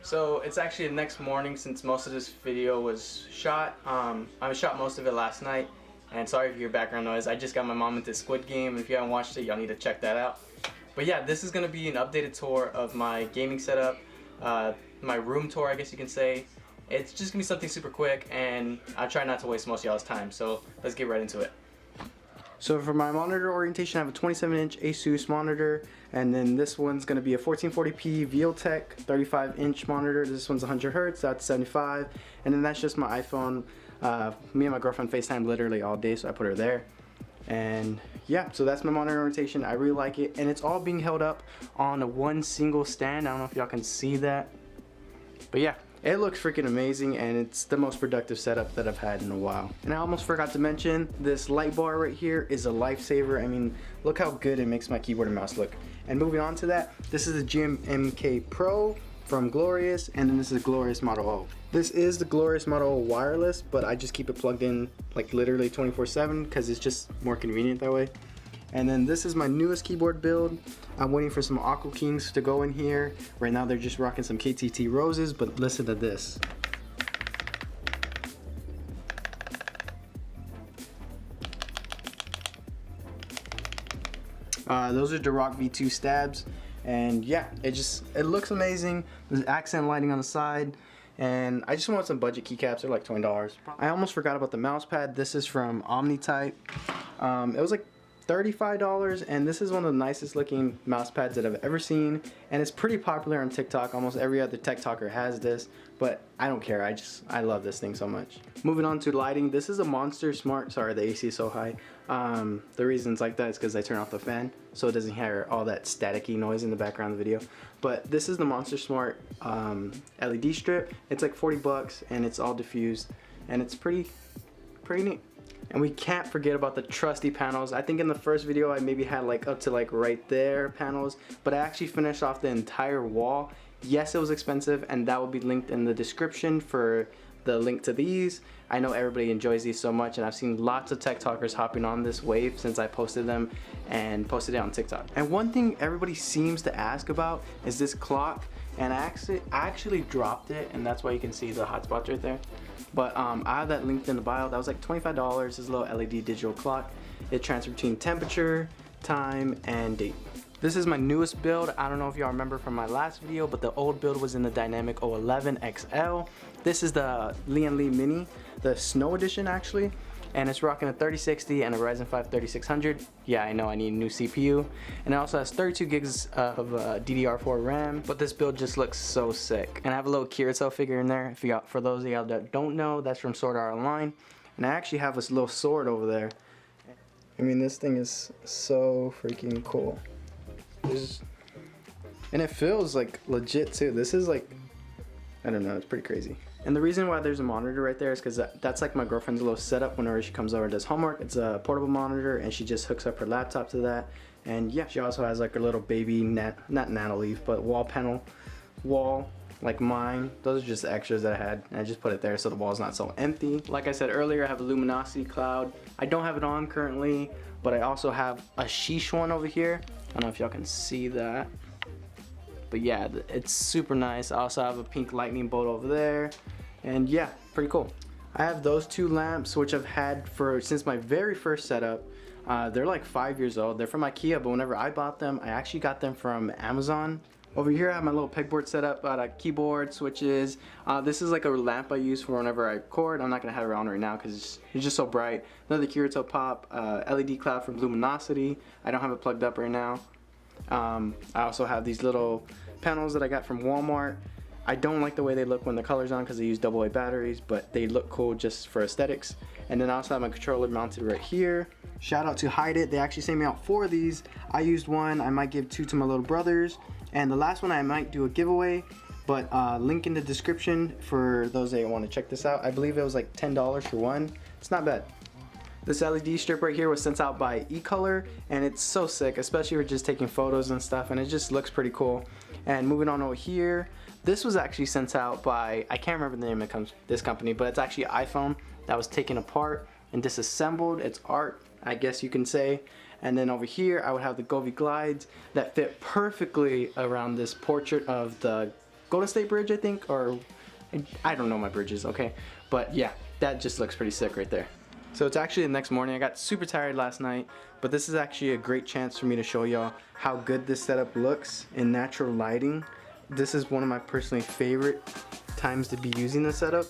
So it's actually the next morning since most of this video was shot. I shot most of it last night, and sorry if you hear background noise. I just got my mom into Squid Game. If you haven't watched it, y'all need to check that out. But yeah, this is gonna be an updated tour of my gaming setup, my room tour, I guess you can say. It's just gonna be something super quick, and I try not to waste most of y'all's time. So let's get right into it. So for my monitor orientation, I have a 27-inch Asus monitor, and then this one's going to be a 1440p Videotek 35-inch monitor. This one's 100 Hz, that's 75, and then that's just my iPhone. Me and my girlfriend FaceTime literally all day, so I put her there. And yeah, so that's my monitor orientation. I really like it, and it's all being held up on one single stand. I don't know if y'all can see that, but yeah. It looks freaking amazing, and it's the most productive setup that I've had in a while. And I almost forgot to mention, this light bar right here is a lifesaver. I mean, look how good it makes my keyboard and mouse look. And moving on to that, this is the GMK Pro from Glorious, and then this is Glorious Model O. This is the Glorious Model O wireless, but I just keep it plugged in like literally 24/7 because it's just more convenient that way. And then this is my newest keyboard build. I'm waiting for some Aqua Kings to go in here. Right now they're just rocking some KTT Roses, but listen to this. Those are Durock V2 stabs, and yeah, it looks amazing. There's accent lighting on the side, and I just want some budget keycaps. They're like $20. I almost forgot about the mouse pad. This is from Omnitype. It was like $35, and this is one of the nicest looking mouse pads that I've ever seen, and it's pretty popular on TikTok. Almost every other tech talker has this, but I don't care. I love this thing so much. Moving on to lighting, this is a Monster Smart. Sorry, the AC is so high. The reason it's like that is because I turn off the fan so it doesn't hear all that staticky noise in the background of the video. But this is the Monster Smart LED strip. It's like 40 bucks, and it's all diffused, and it's pretty neat. And we can't forget about the trusty panels. I think in the first video I maybe had like up to like right there panels, but I actually finished off the entire wall. Yes, it was expensive, and that will be linked in the description for the link to these. I know everybody enjoys these so much, and I've seen lots of tech talkers hopping on this wave since I posted them and posted it on TikTok. And one thing everybody seems to ask about is this clock, and I actually dropped it, and that's why you can see the hotspots right there. But I have that linked in the bio. That was like $25. This little LED digital clock. It transfers between temperature, time, and date. This is my newest build. I don't know if y'all remember from my last video, but the old build was in the Dynamic O11 XL. This is the Lian Li Mini, the Snow Edition actually, and it's rocking a 3060 and a Ryzen 5 3600. Yeah, I know I need a new CPU. And it also has 32 gigs of DDR4 RAM, but this build just looks so sick. And I have a little Kirito figure in there. For those of y'all that don't know, that's from Sword Art Online. And I actually have this little sword over there. I mean, this thing is so freaking cool. And it feels like legit too. This is like, I don't know, it's pretty crazy. And the reason why there's a monitor right there is because that's like my girlfriend's little setup whenever she comes over and does homework. It's a portable monitor, and she just hooks up her laptop to that. And yeah, she also has like a little baby, not Nanoleaf, but wall panel, like mine. Those are just extras that I had, and I just put it there so the wall's not so empty. Like I said earlier, I have a Luminosity cloud. I don't have it on currently, but I also have a Sheesh one over here. I don't know if y'all can see that, but yeah, it's super nice. I also have a pink lightning bolt over there, and yeah, pretty cool. I have those two lamps, which I've had since my very first setup. They're like 5 years old. They're from IKEA, but whenever I bought them, I actually got them from Amazon. Over here I have my little pegboard setup, keyboard, switches. This is like a lamp I use for whenever I record. I'm not gonna have it on right now because it's just so bright. Another Kirito Pop LED cloud from Luminosity. I don't have it plugged up right now. I also have these little panels that I got from Walmart. I don't like the way they look when the color's on because they use AA batteries, but they look cool just for aesthetics. And then I also have my controller mounted right here. Shout out to Hide It. They actually sent me out 4 of these. I used one. I might give 2 to my little brothers. And the last one I might do a giveaway, but link in the description for those that want to check this out. I believe it was like $10 for one. It's not bad. This LED strip right here was sent out by eColor, and it's so sick, especially for just taking photos and stuff, and it just looks pretty cool. And moving on over here, this was actually sent out by, I can't remember the name of this company, but it's actually iPhone that was taken apart and disassembled. It's art. I guess you can say. And then over here I would have the Govee glides that fit perfectly around this portrait of the Golden State Bridge, I think, or I don't know my bridges, okay? But yeah, that just looks pretty sick right there. So it's actually the next morning. I got super tired last night, but this is actually a great chance for me to show y'all how good this setup looks in natural lighting. This is one of my personally favorite times to be using this setup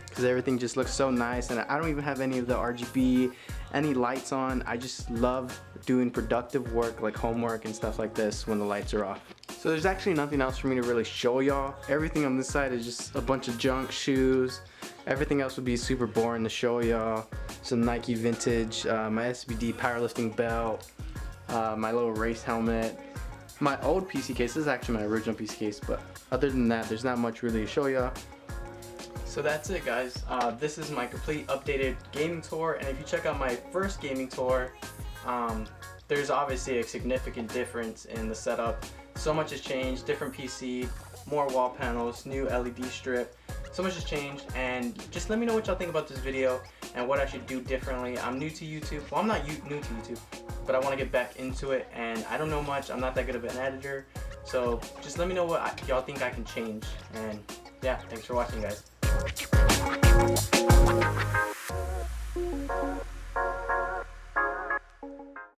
because everything just looks so nice, and I don't even have any of the RGB, any lights on. I just love doing productive work like homework and stuff like this when the lights are off. So there's actually nothing else for me to really show y'all. Everything on this side is just a bunch of junk shoes. Everything else would be super boring to show y'all. Some Nike vintage, my SBD powerlifting belt, my little race helmet, my old PC case. This is actually my original PC case, but other than that, there's not much really to show y'all. So that's it, guys. This is my complete updated gaming tour, and if you check out my first gaming tour, there's obviously a significant difference in the setup. So much has changed, different PC, more wall panels, new LED strip. So much has changed, and just let me know what y'all think about this video and what I should do differently. I'm new to YouTube. Well, I'm not new to YouTube, but I want to get back into it, and I don't know much. I'm not that good of an editor, so just let me know what y'all think I can change. And yeah, thanks for watching, guys.